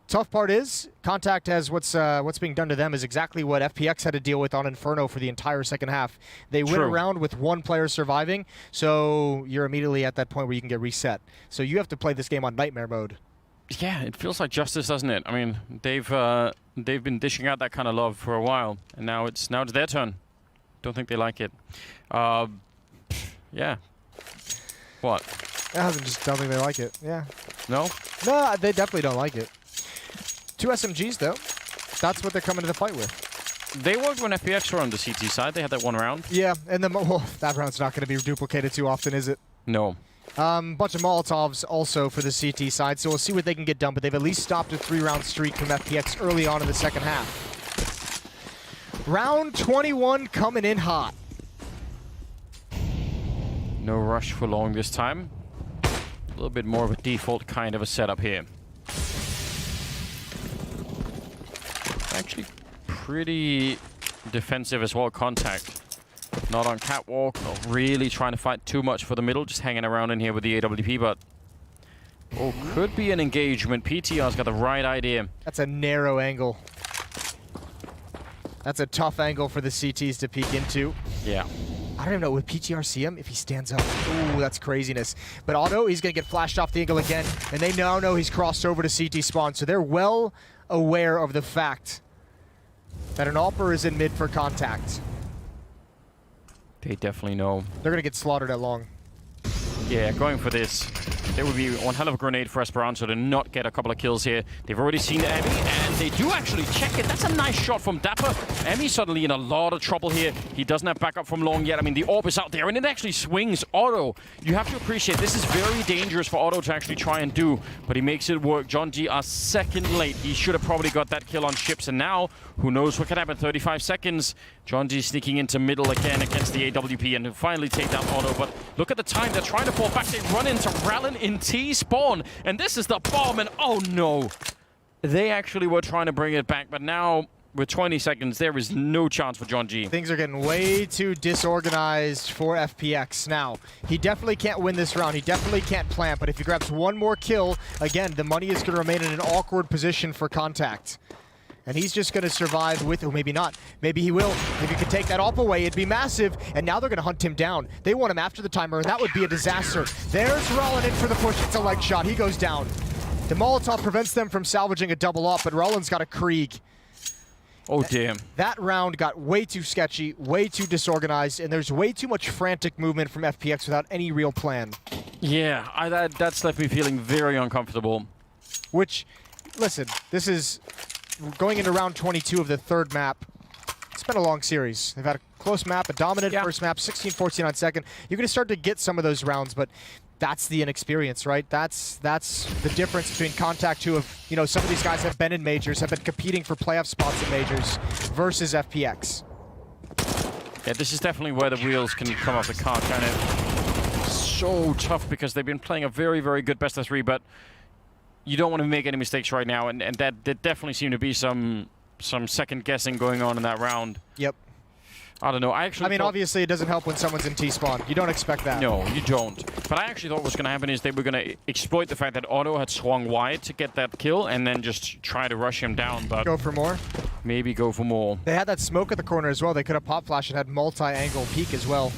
Tough part is, Contact has what's being done to them is exactly what FPX had to deal with on Inferno for the entire second half. They win around with 1 player surviving, so you're immediately at that point where you can get reset. So you have to play this game on Nightmare mode. Yeah, it feels like justice, doesn't it? I mean, they've been dishing out that kind of love for a while, and now it's their turn. Don't think they like it. Yeah. What? I don't think they like it. Yeah. No? No, they definitely don't like it. 2 SMGs, though. That's what they're coming to the fight with. They worked when FPX were on the CT side. They had that 1 round. Yeah, and then well, that round's not going to be duplicated too often, is it? No. Bunch of Molotovs also for the CT side, so we'll see what they can get done, but they've at least stopped a 3-round streak from FPX early on in the second half. Round 21 coming in hot. No rush for long this time. A little bit more of a default kind of a setup here. Actually pretty defensive as well, Contact. Not on catwalk, not really trying to fight too much for the middle, just hanging around in here with the AWP, but could be an engagement. PTR's got the right idea. That's a narrow angle. That's a tough angle for the CTs to peek into. Yeah. I don't even know, would PTR see him if he stands up? Ooh, that's craziness. But Otto, he's going to get flashed off the angle again, and they now know he's crossed over to CT spawn, so they're well aware of the fact that an AWPer is in mid for contact. They definitely know. They're going to get slaughtered at long. Yeah, going for this. There would be one hell of a grenade for Esperanto to not get a couple of kills here. They've already seen Emmy, and they do actually check it. That's a nice shot from Dapper. Emmy suddenly in a lot of trouble here. He doesn't have backup from long yet. I mean, the AWP is out there, and it actually swings Otto. You have to appreciate this is very dangerous for Otto to actually try and do, but he makes it work. John G a second late. He should have probably got that kill on Ships, and now, who knows what can happen. 35 seconds. John G sneaking into middle again against the AWP, and finally take down Otto. But look at the time. They're trying to fall back. They run into Rallin in T-spawn, and this is the bomb, and oh no. They actually were trying to bring it back, but now with 20 seconds, there is no chance for John G. Things are getting way too disorganized for FPX. Now, he definitely can't win this round. He definitely can't plant, but if he grabs one more kill, again, the money is going to remain in an awkward position for Contact. And he's just going to survive with, or maybe not. Maybe he will. If he could take that AWP away, it'd be massive. And now they're going to hunt him down. They want him after the timer, and that would be a disaster. There's Rollin in for the push. It's a leg shot. He goes down. The Molotov prevents them from salvaging a double up, but Rollin's got a Krieg. Oh, damn. That round got way too sketchy, way too disorganized, and there's way too much frantic movement from FPX without any real plan. Yeah, that's left me feeling very uncomfortable. Which, listen, this is going into round 22 of the third map. It's been a long series. They've had a close map, a dominant first map, 16-14 on second. You're going to start to get some of those rounds, but that's the inexperience, right? That's the difference between Contact, who have, you know, some of these guys have been in majors, have been competing for playoff spots in majors, versus FPX. Yeah, this is definitely where the wheels can come off the car. Kind of so tough because they've been playing a very, very good best of three, but you don't want to make any mistakes right now, and that there definitely seemed to be some second guessing going on in that round. Yep. I don't know. I mean, obviously it doesn't help when someone's in T-spawn. You don't expect that. No, you don't. But I actually thought what was going to happen is they were going to exploit the fact that Otto had swung wide to get that kill and then just try to rush him down. But go for more? Maybe go for more. They had that smoke at the corner as well. They could have pop flash and had multi-angle peek as well.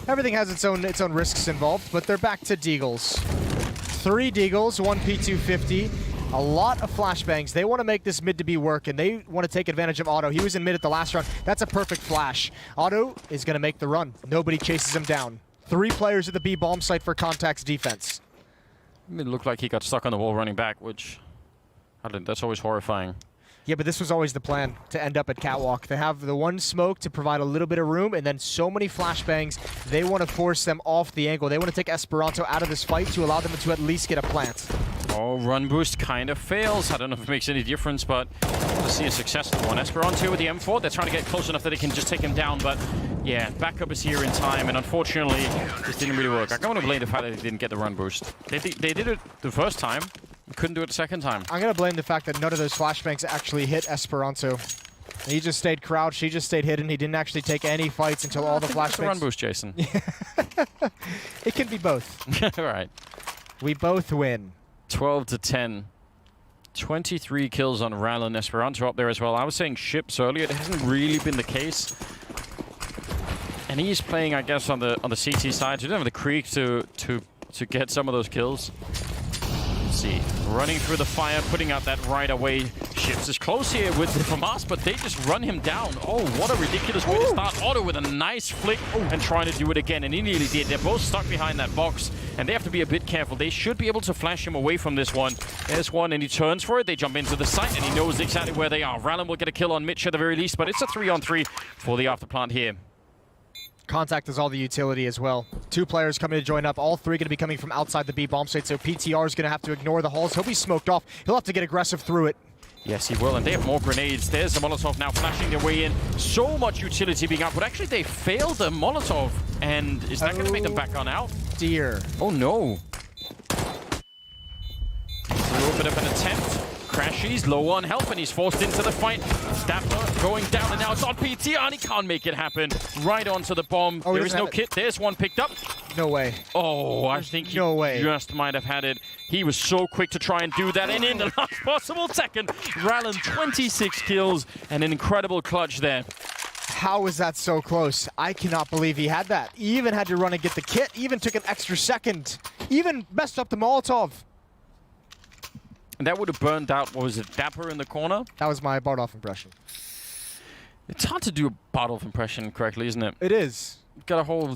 Everything has its own risks involved, but they're back to Deagles. 3 Deagles, 1 P250. A lot of flashbangs. They want to make this mid to be work, and they want to take advantage of Otto. He was in mid at the last round. That's a perfect flash. Otto is going to make the run. Nobody chases him down. 3 players at the B bomb site for Contact's defense. It looked like he got stuck on the wall running back, which that's always horrifying. Yeah, but this was always the plan, to end up at Catwalk. They have the one smoke to provide a little bit of room, and then so many flashbangs, they want to force them off the angle. They want to take Esperanto out of this fight to allow them to at least get a plant. Oh, run boost kind of fails. I don't know if it makes any difference, but to see a successful one. Esperanto with the M4, they're trying to get close enough that they can just take him down, but yeah, backup is here in time, and unfortunately, this didn't really work. I don't want to blame the fact that they didn't get the run boost. They did it the first time, couldn't do it the second time. I'm going to blame the fact that none of those flashbangs actually hit Esperanto. He just stayed crouched, he just stayed hidden, he didn't actually take any fights until all the flashbangs. The run boost, Jason. It can be both. All right. We both win. 12-10. 23 kills on Rallin. Esperanto up there as well. I was saying Ships earlier. It hasn't really been the case. And he's playing, I guess, on the CT side. So he doesn't have the Krieg to get some of those kills. Let's see. Running through the fire, putting out that right away. Ships is close here with FAMAS, but they just run him down. Oh, what a ridiculous way to start. Otto with a nice flick and trying to do it again, and he nearly did. They're both stuck behind that box, and they have to be a bit careful. They should be able to flash him away from this one. There's one, and he turns for it. They jump into the site, and he knows exactly where they are. Rallin will get a kill on Mitch at the very least, but it's a 3-on-3 for the afterplant here. c0ntact is all the utility as well. 2 players coming to join up. All 3 going to be coming from outside the B bomb site, so PTR is going to have to ignore the halls. He'll be smoked off. He'll have to get aggressive through it. Yes, he will, and they have more grenades. There's the Molotov now flashing their way in. So much utility being out, but actually they failed the Molotov. And is that going to make them back on out? Dear. Oh no. It's a little bit of an attempt. Crashies low on health, and he's forced into the fight. Dapper going down, and now it's on PTR, and he can't make it happen. Right onto the bomb. Oh, there is no kit. There's one picked up. No way. Oh, I think he just might have had it. He was so quick to try and do that, and in the last possible second, Rallen 26 kills, and an incredible clutch there. How was that so close? I cannot believe he had that. He even had to run and get the kit, even took an extra second, even messed up the Molotov. And that would have burned out, what was it, Dapper in the corner? That was my Bardolph impression. It's hard to do a Bardolph impression correctly, isn't it? It is. Got a whole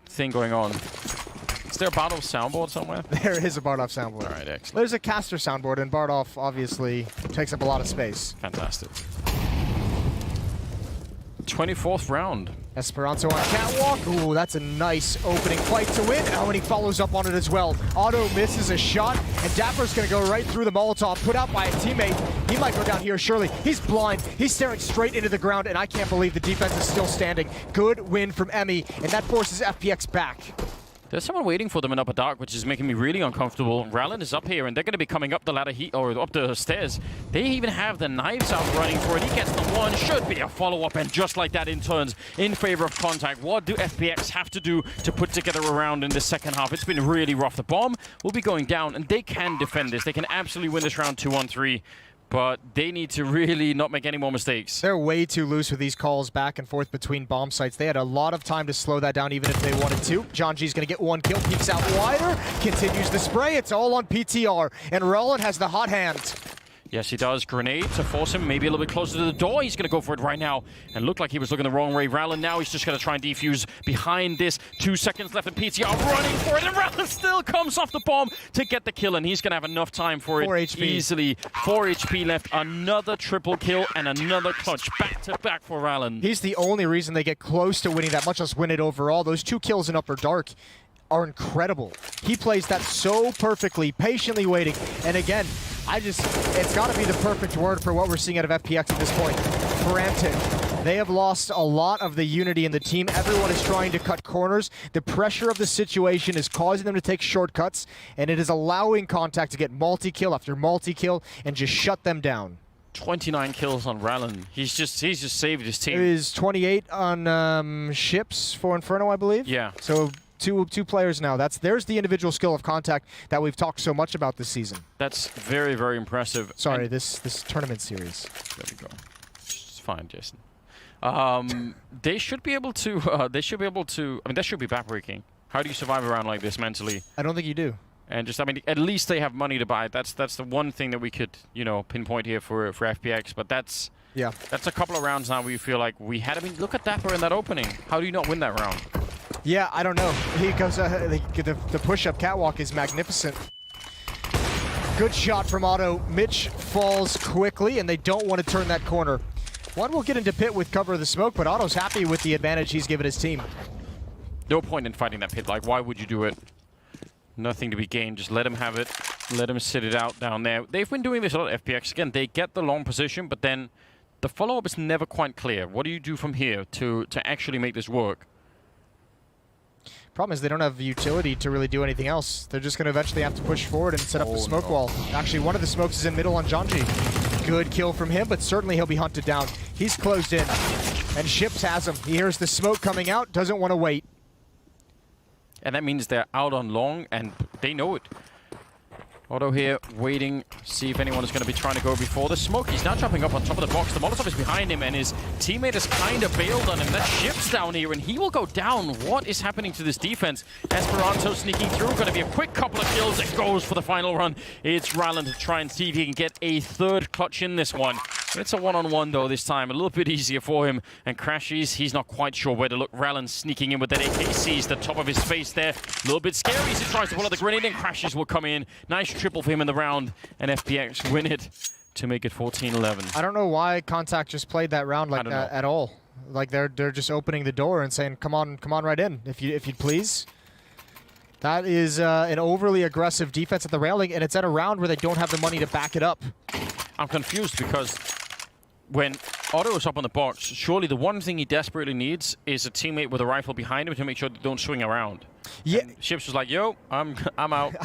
thing going on. Is there a Bardolph soundboard somewhere? There is a Bardolph soundboard. All right, excellent. There's a caster soundboard, and Bardolph obviously takes up a lot of space. Fantastic. 24th round. Esperanto on catwalk. Ooh, that's a nice opening fight to win. Oh, and he follows up on it as well. Otto misses a shot, and Dapper's going to go right through the Molotov, put out by a teammate. He might go down here, surely. He's blind. He's staring straight into the ground, and I can't believe the defense is still standing. Good win from Emmy, and that forces FPX back. There's someone waiting for them in upper dark, which is making me really uncomfortable. Rallen is up here, and they're going to be coming up the ladder or up the stairs. They even have the knives out running for it. He gets the one, should be a follow-up, and just like that, in turns in favor of c0ntact. What do FPX have to do to put together a round in the second half? It's been really rough. The bomb will be going down, and they can defend this. They can absolutely win this round 2-on-3. But they need to really not make any more mistakes. They're way too loose with these calls back and forth between bomb sites. They had a lot of time to slow that down even if they wanted to. John G's going to get 1 kill, peeks out wider, continues the spray. It's all on PTR, and Rallen has the hot hand. Yes, he does. Grenade to force him maybe a little bit closer to the door. He's going to go for it right now. And looked like he was looking the wrong way. Rallen now, he's just going to try and defuse behind this. 2 seconds left, and PTR running for it. And Rallen still comes off the bomb to get the kill. And he's going to have enough time for it 4 HP. Easily. 4 HP left. Another triple kill and another clutch. Back to back for Rallen. He's the only reason they get close to winning that, much less win it overall. Those 2 kills in upper dark are incredible. He plays that so perfectly, patiently waiting. And again, it's got to be the perfect word for what we're seeing out of FPX at this point. Frantic. They have lost a lot of the unity in the team. Everyone is trying to cut corners. The pressure of the situation is causing them to take shortcuts, and it is allowing c0ntact to get multi-kill after multi-kill and just shut them down. 29 kills on Rallen. He's just saved his team. It is 28 on ships for Inferno, I believe. Yeah. So two players now. There's the individual skill of c0ntact that we've talked so much about this season. That's very, very impressive. Sorry, this tournament series. There we go. It's fine, Jason. They should be able to. I mean, that should be backbreaking. How do you survive a round like this mentally? I don't think you do. And just, I mean, at least they have money to buy it. That's the one thing that we could, pinpoint here for FPX. But that's a couple of rounds now where you feel like we had. I mean, look at Dapper in that opening. How do you not win that round? Yeah, I don't know. He goes. The push-up catwalk is magnificent. Good shot from Otto. Mitch falls quickly, and they don't want to turn that corner. One will get into pit with cover of the smoke, but Otto's happy with the advantage he's given his team. No point in fighting that pit. Like, why would you do it? Nothing to be gained. Just let him have it. Let him sit it out down there. They've been doing this a lot at FPX. Again, they get the long position, but then the follow-up is never quite clear. What do you do from here to actually make this work? Problem is they don't have the utility to really do anything else. They're just going to eventually have to push forward and set up the smoke wall. Actually, one of the smokes is in middle on Janji. Good kill from him, but certainly he'll be hunted down. He's closed in, and Ships has him. He hears the smoke coming out, doesn't want to wait. And that means they're out on long, and they know it. Otto here waiting, see if anyone is going to be trying to go before the smoke. He's now jumping up on top of the box. The Molotov is behind him, and his teammate has kind of bailed on him. That Ship's down here, and he will go down. What is happening to this defense? Esperanto sneaking through. Going to be a quick couple of kills. It goes for the final run. It's Rallen to try and see if he can get a third clutch in this one. It's a one-on-one, though, this time. A little bit easier for him. And Crashies, he's not quite sure where to look. Rallen sneaking in with that AK, sees the top of his face there. A little bit scary as he tries to pull out the grenade, and Crashies will come in. Nice triple for him in the round, and FPX win it to make it 14-11. I don't know why c0ntact just played that round like that at all. Like they're just opening the door and saying, come on right in, if you'd please. That is an overly aggressive defense at the railing, and it's at a round where they don't have the money to back it up. I'm confused because when Otto is up on the box, surely the one thing he desperately needs is a teammate with a rifle behind him to make sure they don't swing around. Yeah. And Ships was like, yo, I'm out.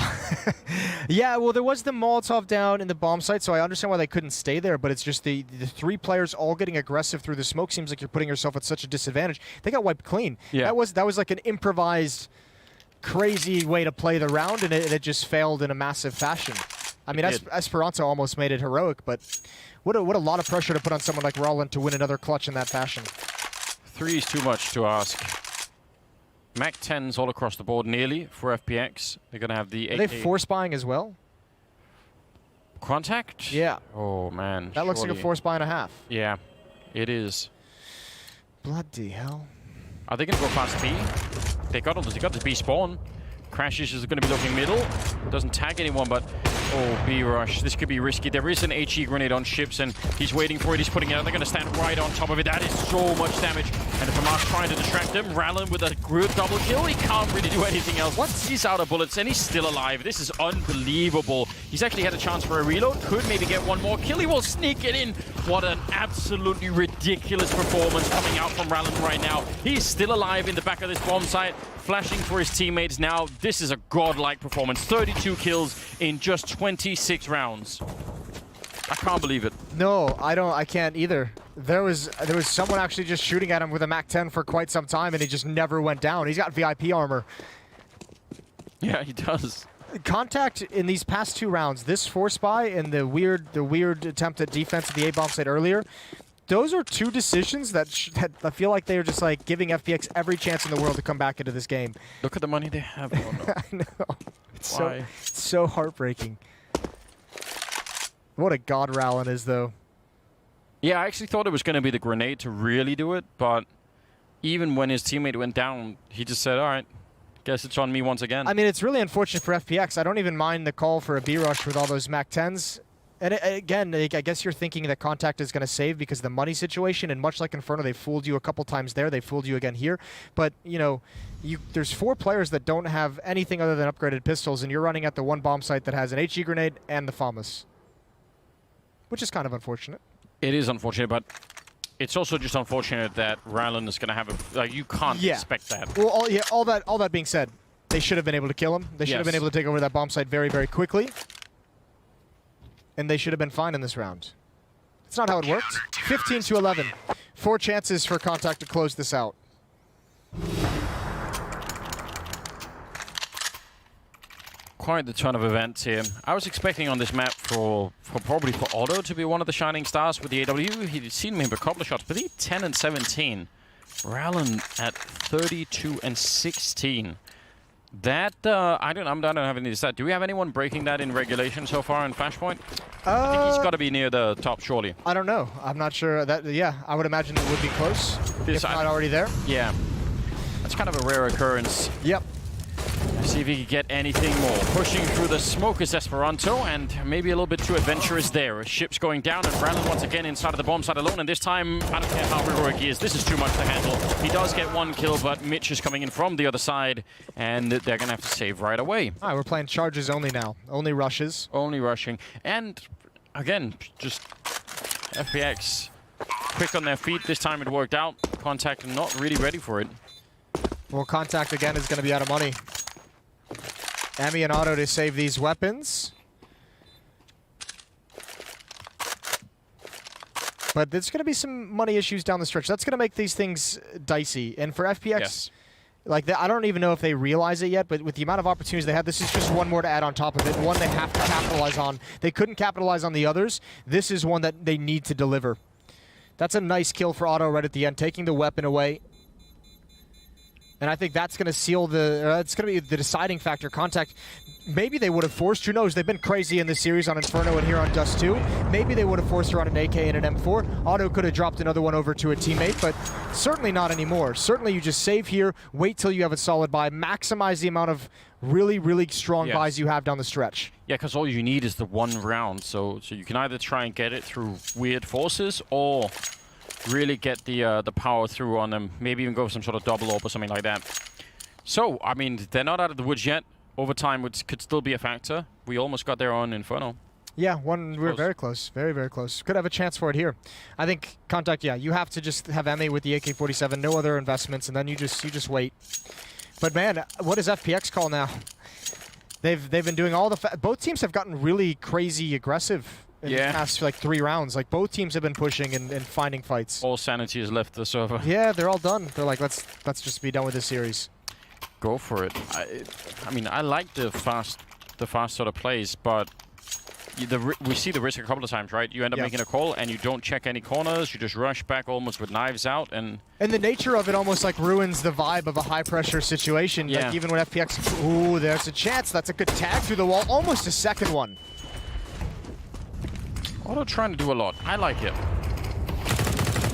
Yeah, well, there was the Molotov down in the bomb site, so I understand why they couldn't stay there, but it's just the three players all getting aggressive through the smoke. Seems like you're putting yourself at such a disadvantage. They got wiped clean. Yeah. That was like an improvised, crazy way to play the round, and it just failed in a massive fashion. I mean, Esperanto almost made it heroic, but what a lot of pressure to put on someone like Roland to win another clutch in that fashion. 3 is too much to ask. Mac 10s all across the board nearly for FPX. They're going to have the AK. Are they force buying as well? c0ntact? Yeah. Oh, man. That looks like a force buy and a half. Yeah, it is. Bloody hell. Are they going to go past B? They got the B spawn. Crashes is going to be looking middle. Doesn't tag anyone, but oh, B rush. This could be risky. There is an HE grenade on Ships, and he's waiting for it. He's putting it out. They're going to stand right on top of it. That is so much damage. And Famas trying to distract him. Rallen with a good double kill. He can't really do anything else. Once he's out of bullets, and he's still alive. This is unbelievable. He's actually had a chance for a reload. Could maybe get one more kill. He will sneak it in. What an absolutely ridiculous performance coming out from Rallen right now. He's still alive in the back of this bomb site, flashing for his teammates now. This is a godlike performance. 32 kills in just 26 rounds. I can't believe it. No, I can't either. There was someone actually just shooting at him with a MAC-10 for quite some time, and he just never went down. He's got VIP armor. Yeah, he does. c0ntact in these past 2 rounds, this force buy and the weird attempt at defense at the A-bomb site earlier, those are 2 decisions that I feel like they are just like giving FPX every chance in the world to come back into this game. Look at the money they have. Oh, no. I know. It's Why? so heartbreaking. What a god Rallen is, though. Yeah, I actually thought it was going to be the grenade to really do it, but even when his teammate went down, he just said, all right, guess it's on me once again. I mean, it's really unfortunate for FPX. I don't even mind the call for a B rush with all those MAC-10s. And again, I guess you're thinking that c0ntact is going to save because of the money situation, and much like Inferno, they fooled you a couple times there. They fooled you again here. But, you know, there's 4 players that don't have anything other than upgraded pistols, and you're running at the one bomb site that has an HE grenade and the FAMAS, which is kind of unfortunate. It is unfortunate, but it's also just unfortunate that Rallen is going to have a... Like, you can't expect that. Well, all that being said, they should have been able to kill him. They should have been able to take over that bomb site very, very quickly. And they should have been fine in this round. That's not how it worked. 15-11. 4 chances for c0ntact to close this out. Quite the ton of events here. I was expecting on this map for probably for Otto to be one of the shining stars with the AW. He'd seen him a couple of shots, but he 10 and 17. Rallen at 32 and 16. That I don't have any stat. Do we have anyone breaking that in regulation so far in Flashpoint? I think he's got to be near the top, surely. I don't know. I'm not sure. That yeah, I would imagine it would be close. If not already there. Yeah, that's kind of a rare occurrence. Yep. See if he can get anything more. Pushing through the smoke is Esperanto, and maybe a little bit too adventurous there. Ship's going down, and Rallen once again inside of the bomb site alone, and this time, I don't care how heroic he is, this is too much to handle. He does get 1 kill, but Mitch is coming in from the other side, and they're going to have to save right away. All right, we're playing charges only now. Only rushes. Only rushing. And, again, just FPX quick on their feet. This time it worked out. c0ntact not really ready for it. Well, c0ntact again is going to be out of money. Emmy and Otto to save these weapons. But there's going to be some money issues down the stretch. That's going to make these things dicey. And for FPX, like I don't even know if they realize it yet, but with the amount of opportunities they have, this is just one more to add on top of it. One they have to capitalize on. They couldn't capitalize on the others. This is one that they need to deliver. That's a nice kill for Otto right at the end, taking the weapon away. And I think that's going to seal it's going to be the deciding factor. c0ntact, maybe they would have forced, who knows, they've been crazy in this series on Inferno and here on Dust 2. Maybe they would have forced her on an AK and an M4. Otto could have dropped another one over to a teammate, but certainly not anymore. Certainly you just save here, wait till you have a solid buy, maximize the amount of really, really strong buys you have down the stretch. Yeah, because all you need is the 1 round, so you can either try and get it through weird forces, or really get the power through on them. Maybe even go for some sort of double AWP or something like that. So, I mean, they're not out of the woods yet. Overtime could still be a factor. We almost got there on Inferno. Yeah, we're very close. Very, very close. Could have a chance for it here. I think c0ntact, yeah, you have to just have Emmy with the AK-47, no other investments, and then you just wait. But man, what does FPX call now? They've been doing all the both teams have gotten really crazy aggressive in the past like 3 rounds. Like both teams have been pushing and finding fights. All sanity has left the server. Yeah, they're all done. They're like, let's just be done with this series. Go for it. I mean, I like the fast sort of plays, but we see the risk a couple of times, right? You end up making a call and you don't check any corners. You just rush back almost with knives out, and the nature of it almost like ruins the vibe of a high pressure situation. Yeah. Like even when FPX, ooh, there's a chance. That's a good tag through the wall. Almost a second one. Auto trying to do a lot. I like it.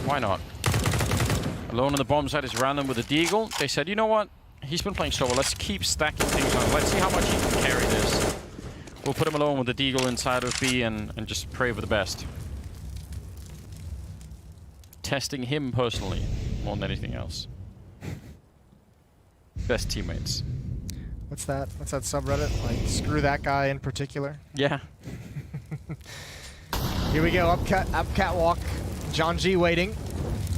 Why not? Alone on the bomb side is random with the Deagle. They said, you know what? He's been playing so well. Let's keep stacking things on. Let's see how much he can carry this. We'll put him alone with the Deagle inside of B and just pray for the best. Testing him personally more than anything else. Best teammates. What's that? What's that subreddit? Like, screw that guy in particular? Yeah. Here we go, up catwalk. John G waiting.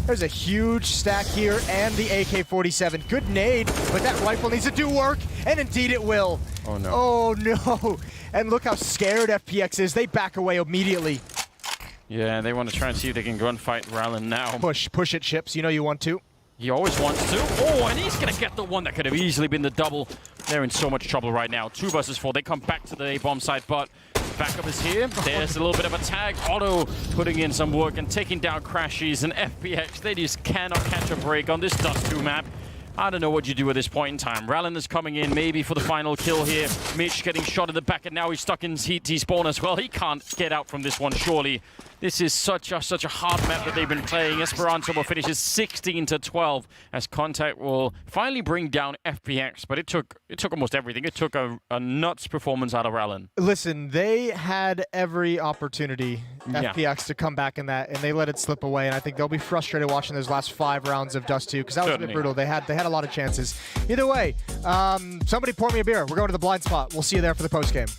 There's a huge stack here and the AK-47. Good nade, but that rifle needs to do work, and indeed it will. Oh no. Oh no. And look how scared FPX is. They back away immediately. Yeah, they want to try and see if they can gunfight Rallen now. Push it, Chips. You know you want to. He always wants to. Oh, and he's going to get the one that could have easily been the double. They're in so much trouble right now. 2 versus 4. They come back to the A-bomb side, but backup is here. There's a little bit of a tag. Otto putting in some work and taking down Crashies and FPX. They just cannot catch a break on this Dust 2 map. I don't know what you do at this point in time. Rallen is coming in maybe for the final kill here. Mitch getting shot in the back, and now he's stuck in heat despawn as well. He can't get out from this one, surely. This is such a hard map that they've been playing. Esperanto will finish 16-12 as c0ntact will finally bring down FPX, but it took almost everything. It took a nuts performance out of Rallen. Listen, they had every opportunity, FPX, to come back in that, and they let it slip away, and I think they'll be frustrated watching those last 5 rounds of Dust 2, because that was a bit brutal. They had a lot of chances. Either way, somebody pour me a beer. We're going to the blind spot. We'll see you there for the postgame.